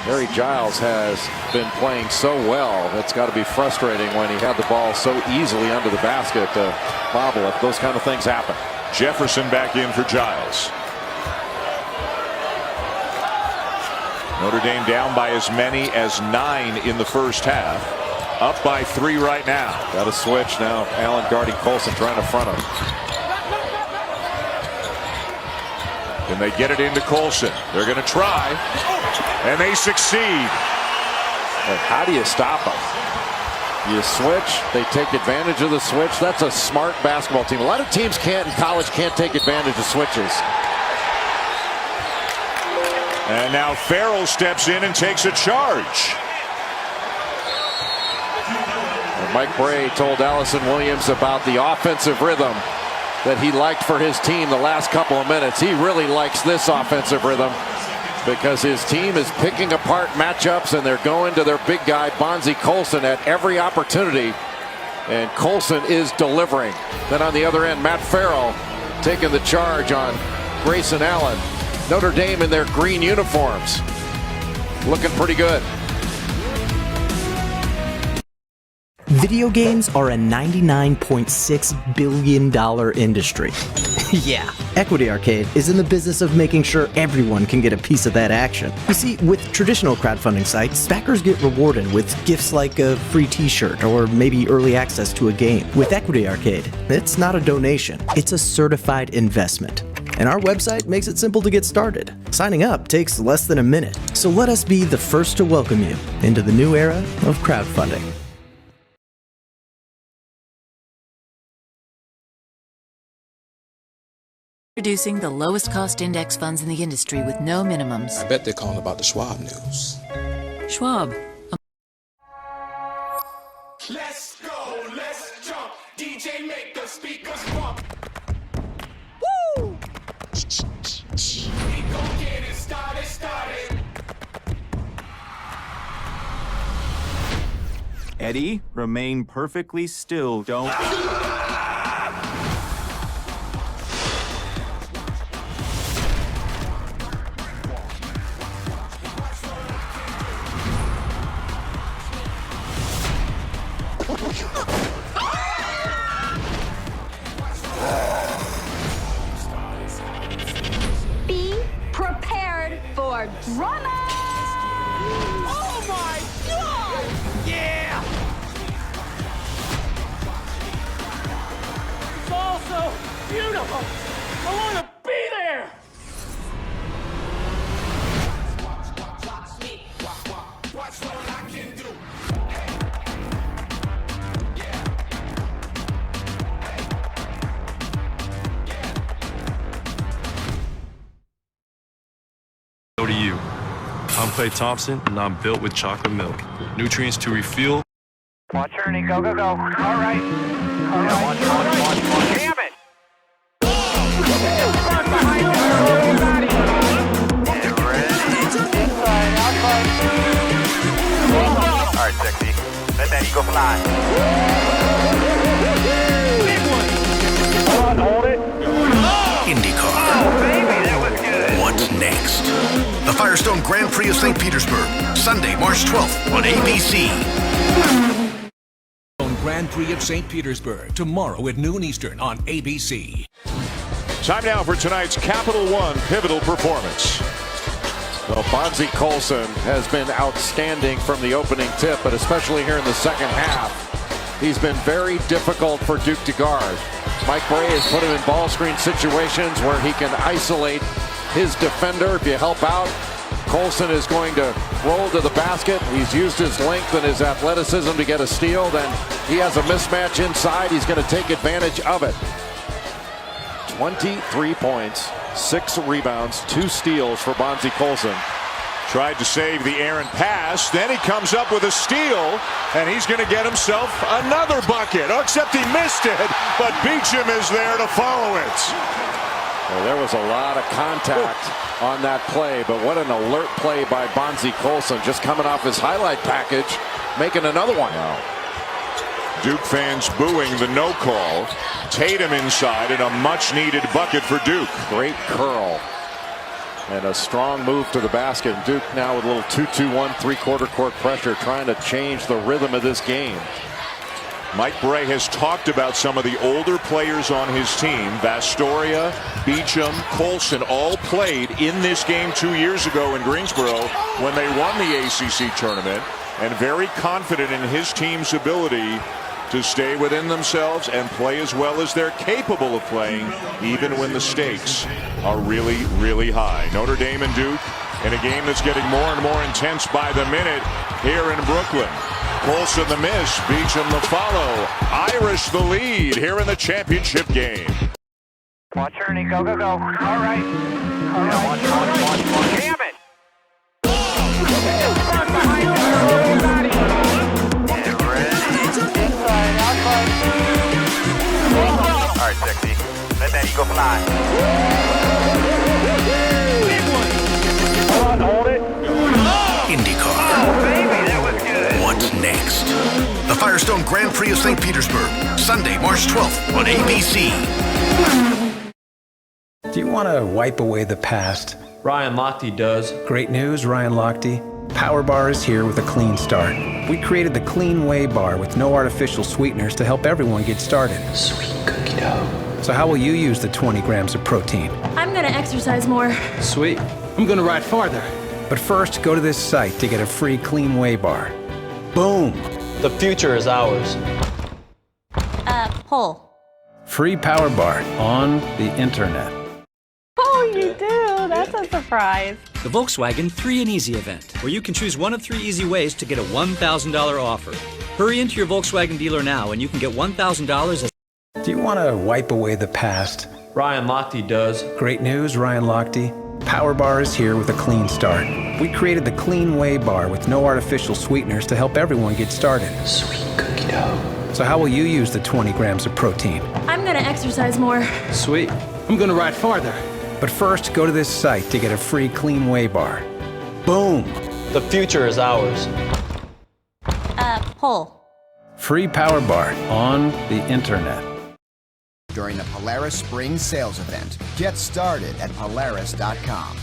Harry Giles has been playing so well. It's got to be frustrating when he had the ball so easily under the basket to bobble if those kind of things happen. Jefferson back in for Giles. Notre Dame down by as many as 9 in the first half. Up by 3 right now. Got to switch now. Allen guarding Colson, trying to front him. And they get it into Colson. They're going to try. And they succeed. But how do you stop them? You switch. They take advantage of the switch. That's a smart basketball team. A lot of teams in college can't take advantage of switches. And now Farrell steps in and takes a charge. And Mike Bray told Allison Williams about the offensive rhythm that he liked for his team the last couple of minutes. He really likes this offensive rhythm because his team is picking apart matchups and they're going to their big guy, Bonzie Colson, at every opportunity. And Colson is delivering. Then on the other end, Matt Farrell taking the charge on Grayson Allen. Notre Dame in their green uniforms. Looking pretty good. Video games are a $99.6 billion industry. Yeah, Equity Arcade is in the business of making sure everyone can get a piece of that action. You see, with traditional crowdfunding sites, backers get rewarded with gifts like a free t-shirt or maybe early access to a game. With Equity Arcade, it's not a donation, it's a certified investment. And our website makes it simple to get started. Signing up takes less than a minute. So let us be the first to welcome you into the new era of crowdfunding. Introducing the lowest cost index funds in the industry with no minimums. I bet they're calling about the Schwab news. Schwab. Let's go, let's jump. DJ, make the speakers bump. Woo! We gon' get it started. Eddie, remain perfectly still. Don't. Be prepared for drama! Oh my God! Yeah! It's all so beautiful. I want to be there. Watch what I can do. To you. I'm Klay Thompson, and I'm built with chocolate milk. Nutrients to refuel. Watch Ernie, go, go, go. All right. All right. Watch. Damn it! Get ready. Inside, outside. All right, sexy. Let that eagle fly. Big one. Hold on, hold it. IndyCar. Oh, baby, that was good. What's next? The Firestone Grand Prix of St. Petersburg, Sunday, March 12th on ABC. Grand Prix of St. Petersburg, tomorrow at noon Eastern on ABC. Time now for tonight's Capital One pivotal performance. Well, Bonzie Colson has been outstanding from the opening tip, but especially here in the second half. He's been very difficult for Duke to guard. Mike Bray has put him in ball screen situations where he can isolate his defender. If you help out, Colson is going to roll to the basket. He's used his length and his athleticism to get a steal. Then he has a mismatch inside. He's going to take advantage of it. 23 points, 6 rebounds, 2 steals for Bonzie Colson. Tried to save the errant pass. Then he comes up with a steal, and he's going to get himself another bucket. Oh, except he missed it, but Beecham is there to follow it. Well, there was a lot of contact on that play, but what an alert play by Bonzie Colson, just coming off his highlight package, making another one. Wow. Duke fans booing the no call. Tatum inside and a much-needed bucket for Duke. Great curl. And a strong move to the basket. Duke now with a little 2-2-1 three-quarter court pressure, trying to change the rhythm of this game. Mike Bray has talked about some of the older players on his team. Vastoria, Beecham, Colson all played in this game 2 years ago in Greensboro when they won the ACC tournament, and very confident in his team's ability to stay within themselves and play as well as they're capable of playing, even when the stakes are really, really high. Notre Dame and Duke in a game that's getting more and more intense by the minute here in Brooklyn. Colson the miss, Beecham the follow, Irish the lead here in the championship game. Watch Ernie, go, go, go. All right. All right. Watch. Damn it! All right, sexy. Let that eagle fly. Hold on, hold it. IndyCar. Oh, baby, that was good. What's next? The Firestone Grand Prix of St. Petersburg, Sunday, March 12th on ABC. Do you want to wipe away the past? Ryan Lochte does. Great news, Ryan Lochte. Power Bar is here with a clean start. We created the Clean Whey Bar with no artificial sweeteners to help everyone get started. Sweet cookie dough. So how will you use the 20 grams of protein? I'm gonna exercise more. Sweet. I'm gonna ride farther. But first, go to this site to get a free Clean Whey Bar. Boom! The future is ours. Pull. Free Power Bar on the internet. Oh, you do? That's a surprise. The Volkswagen 3 and Easy event, where you can choose one of 3 easy ways to get a $1,000 offer. Hurry into your Volkswagen dealer now and you can get $1,000 as... Do you want to wipe away the past? Ryan Lochte does. Great news, Ryan Lochte. Power Bar is here with a clean start. We created the Clean Whey Bar with no artificial sweeteners to help everyone get started. Sweet cookie dough. So how will you use the 20 grams of protein? I'm gonna exercise more. Sweet. I'm gonna ride farther. But first, go to this site to get a free Clean Whey Bar. Boom! The future is ours. Pull. Free Power Bar on the internet. During the Polaris Spring Sales Event. Get started at Polaris.com.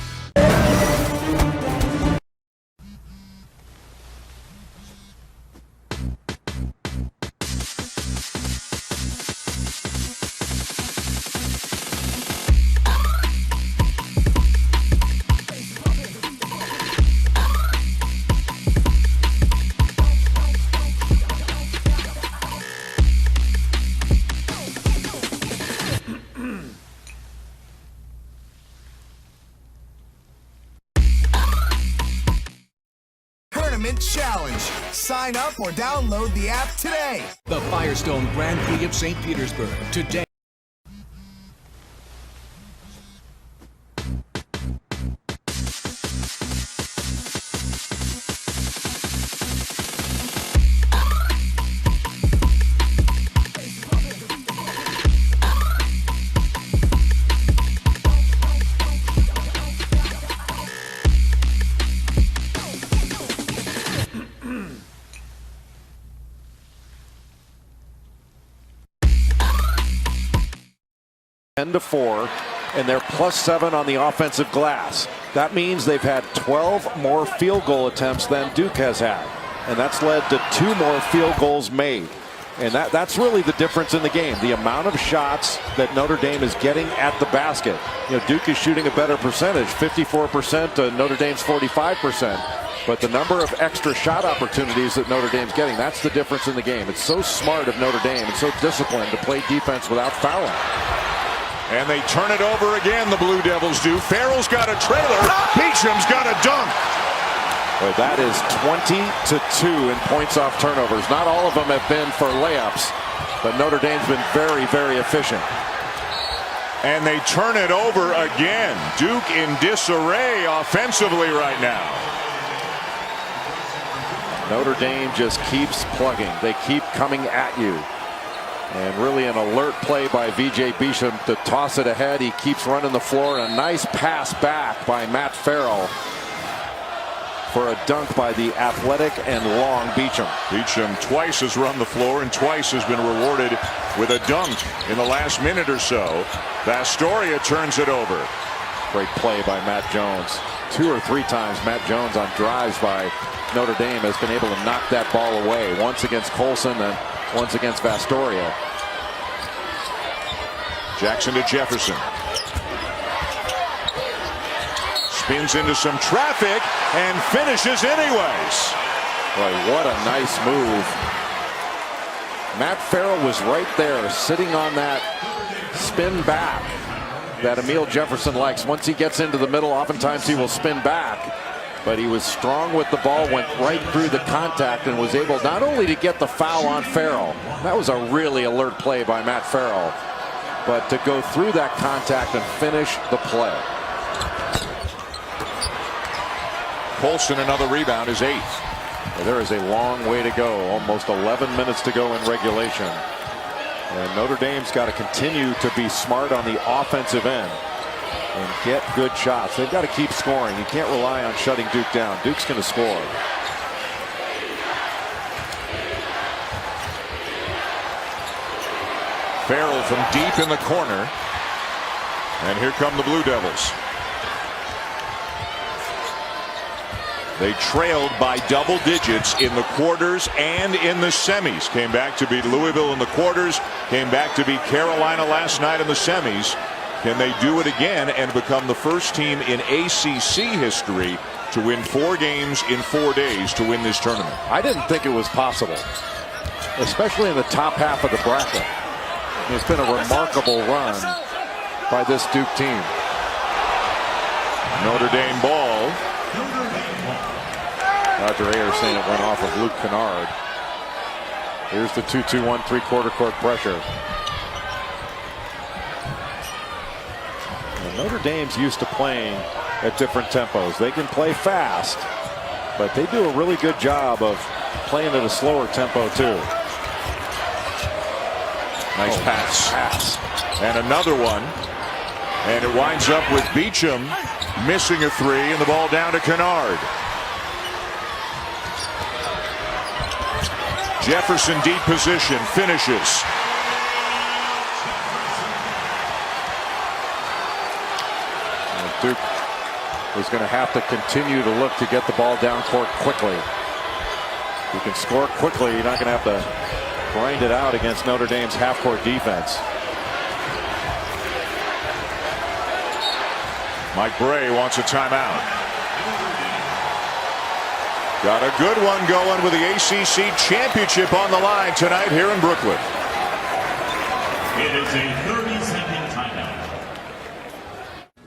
Challenge. Sign up or download the app today. The Firestone Grand Prix of St. Petersburg today. to 4, and they're +7 on the offensive glass. That means they've had 12 more field goal attempts than Duke has had, and that's led to 2 more field goals made. And that's really the difference in the game. The amount of shots that Notre Dame is getting at the basket. You know, Duke is shooting a better percentage, 54% to Notre Dame's 45%. But the number of extra shot opportunities that Notre Dame's getting, that's the difference in the game. It's so smart of Notre Dame and so disciplined to play defense without fouling. And they turn it over again, the Blue Devils do. Farrell's got a trailer. Beecham's got a dunk. Well, that is 20-2 in points off turnovers. Not all of them have been for layups, but Notre Dame's been very, very efficient. And they turn it over again. Duke in disarray offensively right now. Notre Dame just keeps plugging. They keep coming at you. And really an alert play by V.J. Beecham to toss it ahead. He keeps running the floor. And a nice pass back by Matt Farrell for a dunk by the athletic and long Beecham. Beecham twice has run the floor and twice has been rewarded with a dunk in the last minute or so. Vastoria turns it over. Great play by Matt Jones. 2 or 3 times Matt Jones on drives by Notre Dame has been able to knock that ball away. Once against Colson and once against Vastoria. Jackson to Jefferson. Spins into some traffic and finishes anyways. Boy, what a nice move. Matt Farrell was right there sitting on that spin back that Emil Jefferson likes. Once he gets into the middle, oftentimes he will spin back. But he was strong with the ball, went right through the contact, and was able not only to get the foul on Farrell. That was a really alert play by Matt Farrell. But to go through that contact and finish the play. Colson, another rebound, is 8th. Well, there is a long way to go. Almost 11 minutes to go in regulation. And Notre Dame's got to continue to be smart on the offensive end and get good shots. They've got to keep scoring. You can't rely on shutting Duke down. Duke's going to score. Farrell from deep in the corner. And here come the Blue Devils. They trailed by double digits in the quarters and in the semis. Came back to beat Louisville in the quarters. Came back to beat Carolina last night in the semis. Can they do it again and become the first team in ACC history to win 4 games in 4 days to win this tournament? I didn't think it was possible, especially in the top half of the bracket. It's been a remarkable run by this Duke team. Notre Dame ball. Roger Ayers saying it went off of Luke Kennard. Here's the 2-2-1 3/4 court pressure. And Notre Dame's used to playing at different tempos. They can play fast, but they do a really good job of playing at a slower tempo too. Nice pass. And another one. And it winds up with Beecham missing a 3 and the ball down to Kennard. Jefferson deep position, finishes. And Duke is going to have to continue to look to get the ball down court quickly. If you can score quickly, you're not going to have to grind it out against Notre Dame's half-court defense. Mike Bray wants a timeout. Got a good one going with the ACC championship on the line tonight here in Brooklyn. It is a 30-second timeout.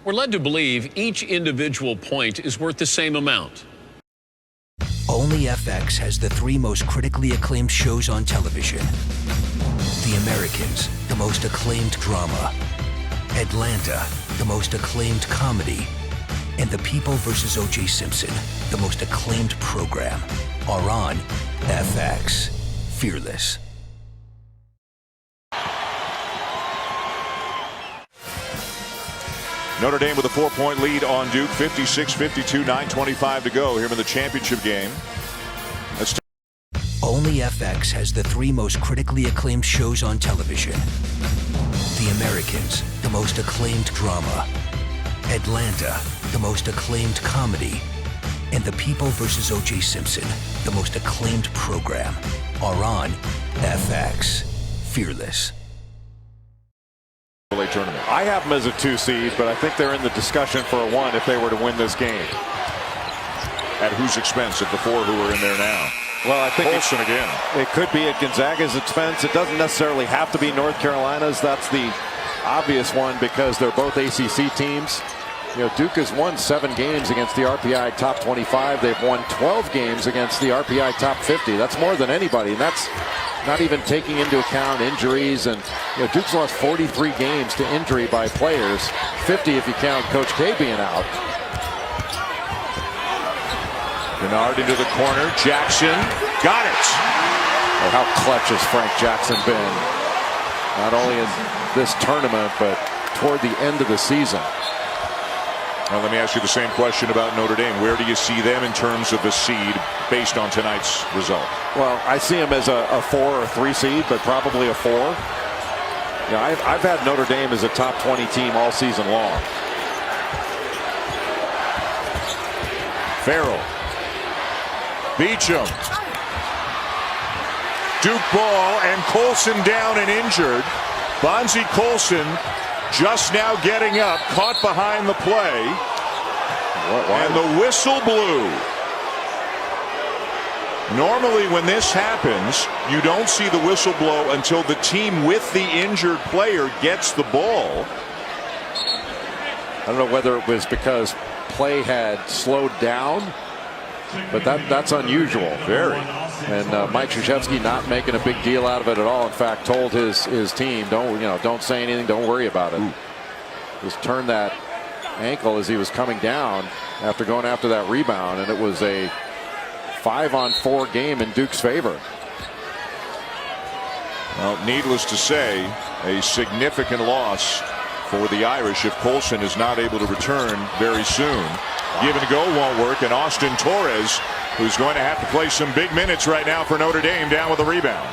We're led to believe each individual point is worth the same amount. Only FX has the 3 most critically acclaimed shows on television. The Americans, the most acclaimed drama. Atlanta, the most acclaimed comedy. And The People vs. O.J. Simpson, the most acclaimed program, are on FX. Fearless. Notre Dame with a 4-point lead on Duke, 56-52, 9:25 to go here in the championship game. Only FX has the 3 most critically acclaimed shows on television. The Americans, the most acclaimed drama. Atlanta, the most acclaimed comedy. And The People vs. O.J. Simpson, the most acclaimed program, are on FX. Fearless. Tournament. I have them as a 2 seed, but I think they're in the discussion for a 1 if they were to win this game. At whose expense? At the 4 who are in there now. Well, I think Colson again. It could be at Gonzaga's expense. It doesn't necessarily have to be North Carolina's. That's the obvious one because they're both ACC teams. You know, Duke has won 7 games against the RPI top 25. They've won 12 games against the RPI top 50. That's more than anybody, and that's not even taking into account injuries. And you know, Duke's lost 43 games to injury by players, 50 if you count Coach K being out. Kennard into the corner. Jackson got it. Oh, how clutch has Frank Jackson been, not only in this tournament but toward the end of the season. Now let me ask you the same question about Notre Dame. Where do you see them in terms of a seed based on tonight's result? Well, I see them as a 4 or 3 seed, but probably a 4. Yeah, I've had Notre Dame as a top 20 team all season long. Farrell. Beecham. Duke ball, and Colson down and injured. Bonzie Colson just now getting up, caught behind the play. And the whistle blew. Normally when this happens, you don't see the whistle blow until the team with the injured player gets the ball. I don't know whether it was because play had slowed down, but that's unusual. Very. And Mike Krzyzewski not making a big deal out of it at all. In fact, told his team, don't say anything, don't worry about it. Just turn that ankle as he was coming down after going after that rebound, and it was a 5-on-4 game in Duke's favor. Well, needless to say, a significant loss for the Irish if Colson is not able to return very soon. Give and go won't work, and Austin Torres, who's going to have to play some big minutes right now for Notre Dame, down with a rebound.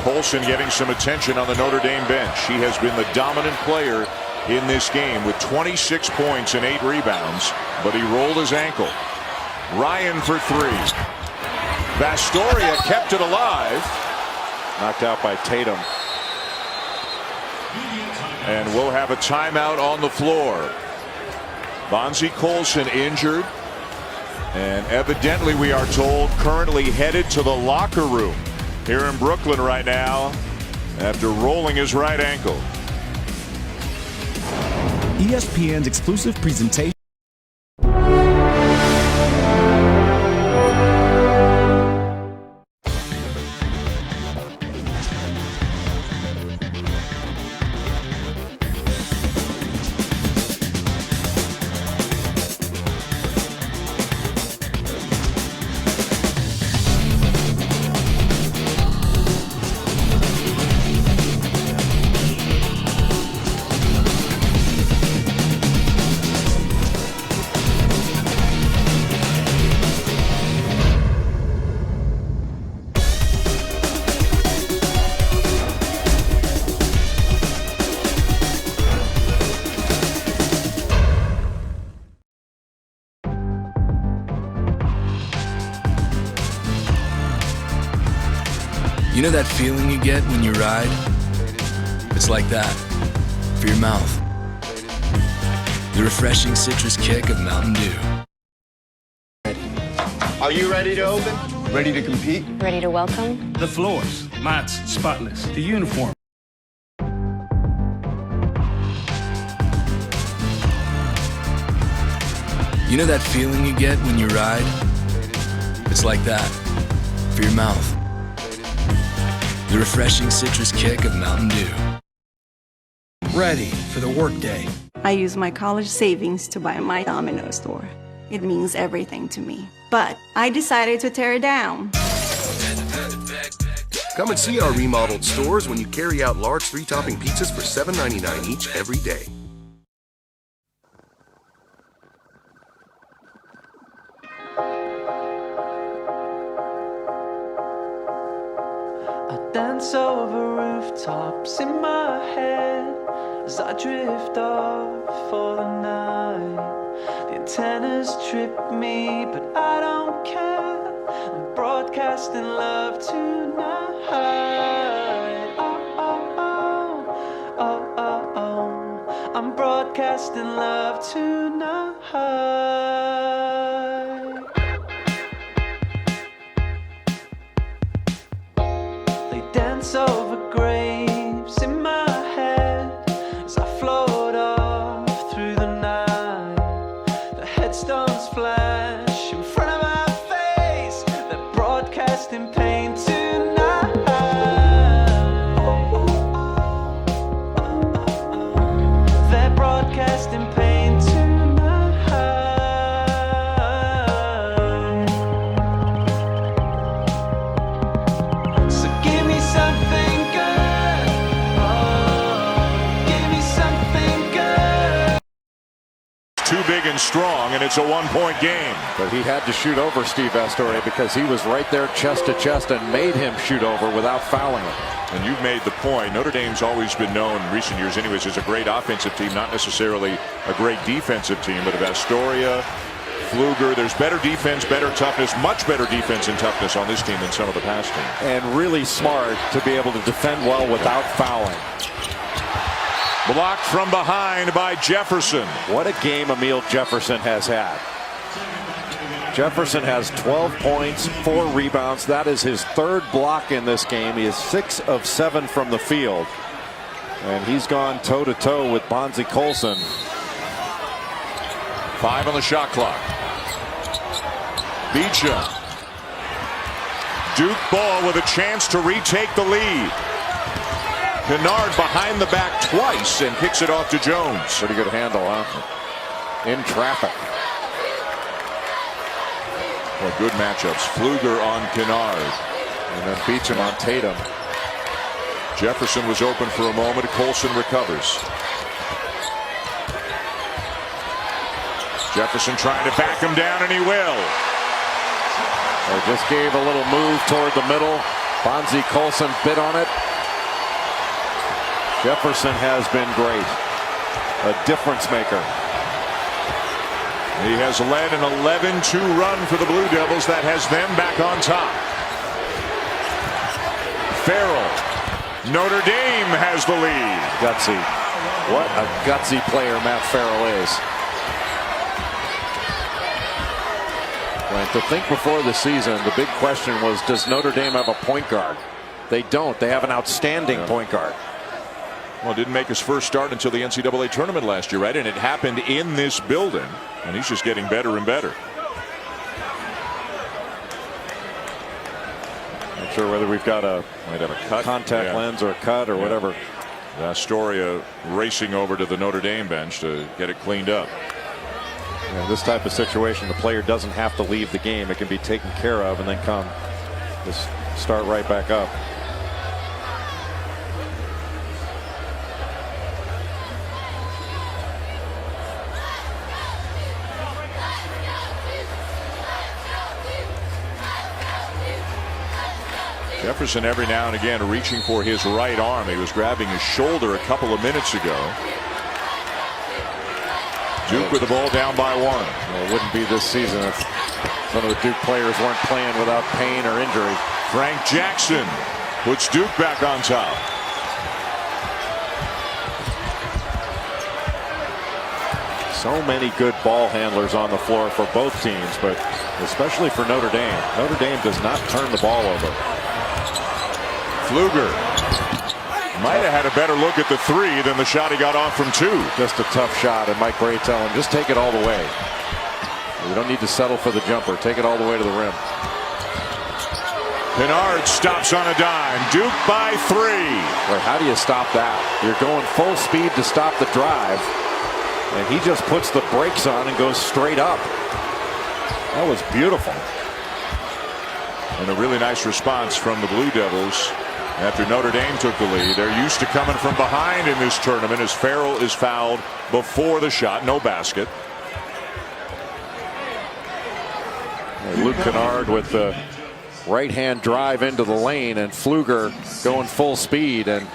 Colson getting some attention on the Notre Dame bench. He has been the dominant player in this game with 26 points and 8 rebounds, but he rolled his ankle. Ryan for 3. Vastoria kept it alive. Knocked out by Tatum. And we'll have a timeout on the floor. Bonzie Colson injured, and evidently we are told currently headed to the locker room here in Brooklyn right now after rolling his right ankle. ESPN's exclusive presentation. You know that feeling you get when you ride? It's like that for your mouth. The refreshing citrus kick of Mountain Dew. Are you ready to open? Ready to compete? Ready to welcome? The floors, mats, spotless. The uniform. You know that feeling you get when you ride? It's like that for your mouth. The refreshing citrus kick of Mountain Dew. Ready for the workday. I use my college savings to buy my Domino's store. It means everything to me. But I decided to tear it down. Come and see our remodeled stores when you carry out large 3-topping pizzas for $7.99 each every day. Dance over rooftops in my head as I drift off for the night. The antennas trip me, but I don't care. I'm broadcasting love tonight. Oh, oh, oh, oh, oh, oh. I'm broadcasting love tonight. Dance over graves in my head as I float off through the night. The headstones flash in front of my face. They're broadcasting pain tonight. They're broadcasting pain tonight. So give me something big and strong, and it's a one-point game. But he had to shoot over Steve Astoria because he was right there chest to chest and made him shoot over without fouling him. And you've made the point. Notre Dame's always been known in recent years anyways as a great offensive team, not necessarily a great defensive team. But if Astoria, Pfluger, there's better defense, better toughness, much better defense and toughness on this team than some of the past teams. And really smart to be able to defend well without fouling. Blocked from behind by Jefferson. What a game Emil Jefferson has had. Jefferson has 12 points, 4 rebounds. That is his 3rd block in this game. He is 6 of 7 from the field. And he's gone toe-to-toe with Bonzie Colson. 5 on the shot clock. Beecham. Duke ball with a chance to retake the lead. Kennard behind the back twice and kicks it off to Jones. Pretty good handle, huh? In traffic. Well, good matchups. Pfluger on Kennard. And then Beecham on Tatum. Jefferson was open for a moment. Colson recovers. Jefferson trying to back him down, and he will. They just gave a little move toward the middle. Bonzie Colson bit on it. Jefferson has been great. A difference maker. He has led an 11-2 run for the Blue Devils that has them back on top. Farrell. Notre Dame has the lead. Gutsy. What a gutsy player Matt Farrell is. And to think before the season, the big question was, does Notre Dame have a point guard? They don't. They have an outstanding point guard. Well, didn't make his first start until the NCAA tournament last year, right? And it happened in this building, and he's just getting better and better. Not sure whether we've got might have a cut, contact lens or a cut or whatever. Astoria racing over to the Notre Dame bench to get it cleaned up. In this type of situation, the player doesn't have to leave the game. It can be taken care of and then just start right back up. Jefferson every now and again reaching for his right arm. He was grabbing his shoulder a couple of minutes ago. Duke with the ball down by 1. Well, it wouldn't be this season if some of the Duke players weren't playing without pain or injury. Frank Jackson puts Duke back on top. So many good ball handlers on the floor for both teams, but especially for Notre Dame. Notre Dame does not turn the ball over. Pfluger might have had a better look at the 3 than the shot he got off from 2. Just a tough shot, and Mike Bray telling him, just take it all the way. You don't need to settle for the jumper. Take it all the way to the rim. Kennard stops on a dime. Duke by 3. Well, how do you stop that? You're going full speed to stop the drive, and he just puts the brakes on and goes straight up. That was beautiful. And a really nice response from the Blue Devils after Notre Dame took the lead. They're used to coming from behind in this tournament as Farrell is fouled before the shot. No basket. Luke Kennard with the right-hand drive into the lane, and Pfluger going full speed, and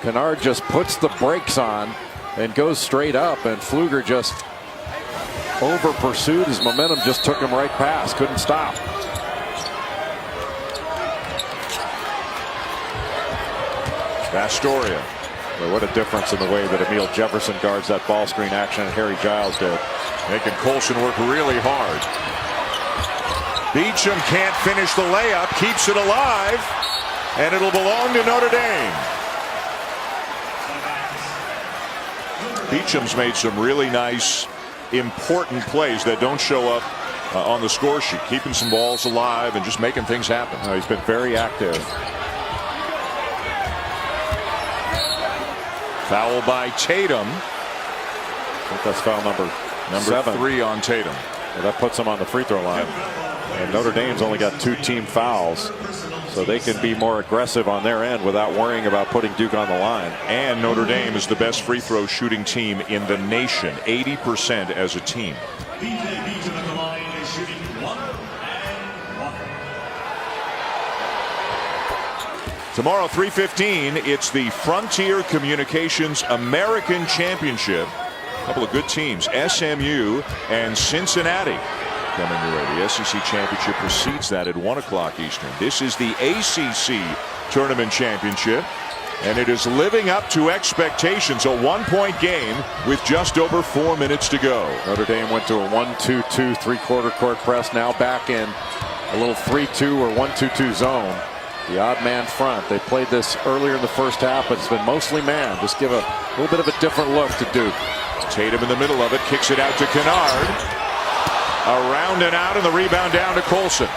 Kennard just puts the brakes on and goes straight up, and Pfluger just over pursued. His momentum just took him right past. Couldn't stop. Astoria. Well, what a difference in the way that Emil Jefferson guards that ball screen action, and Harry Giles did. Making Colson work really hard. Beecham can't finish the layup, keeps it alive, and it'll belong to Notre Dame. Beecham's made some really nice, important plays that don't show up on the score sheet, keeping some balls alive and just making things happen. He's been very active. Foul by Tatum. I think that's foul number 7. 3 on Tatum. Well, that puts him on the free throw line. And Notre Dame's only got 2 team fouls. So they can be more aggressive on their end without worrying about putting Duke on the line. And Notre Dame is the best free throw shooting team in the nation, 80% as a team. Tomorrow, 3:15, it's the Frontier Communications American Championship. A couple of good teams, SMU and Cincinnati, coming your way. The SEC Championship precedes that at 1 o'clock Eastern. This is the ACC Tournament Championship, and it is living up to expectations. A one-point game with just over 4 minutes to go. Notre Dame went to a 1-2-2 three-quarter court press, now back in a little 3-2 or 1-2-2 zone. The odd man front. They played this earlier in the first half, but it's been mostly man. Just give a little bit of a different look to Duke. Tatum in the middle of it, kicks it out to Kennard. Around and out, and the rebound down to Colson.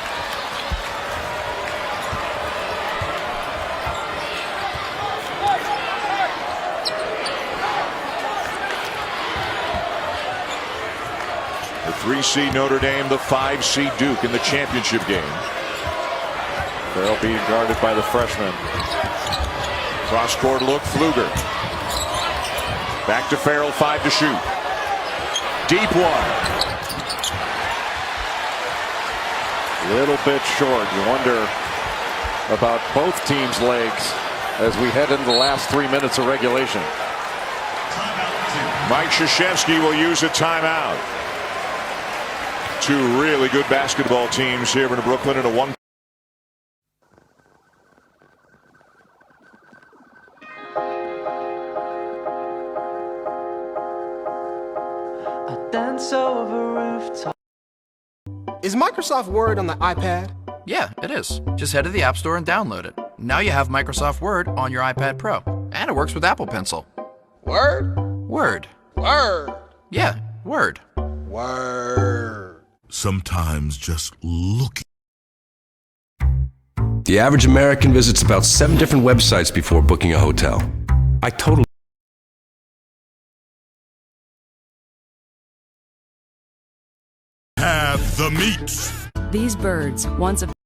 The 3 seed Notre Dame, the 5 seed Duke in the championship game. They'll be guarded by the freshman. Cross court look, Pfluger. Back to Farrell, 5 to shoot. Deep one. Little bit short. You wonder about both teams' legs as we head into the last 3 minutes of regulation. Mike Krzyzewski will use a timeout. Two really good basketball teams here in Brooklyn in a one. Dance over rooftop. Is Microsoft Word on the iPad? Yeah, it is. Just head to the App Store and download it. Now you have Microsoft Word on your iPad Pro. And it works with Apple Pencil. Word? Word. Word. Yeah, Word. Word. Sometimes just look. The average American visits about 7 different websites before booking a hotel. I totally have the meat. These birds, once a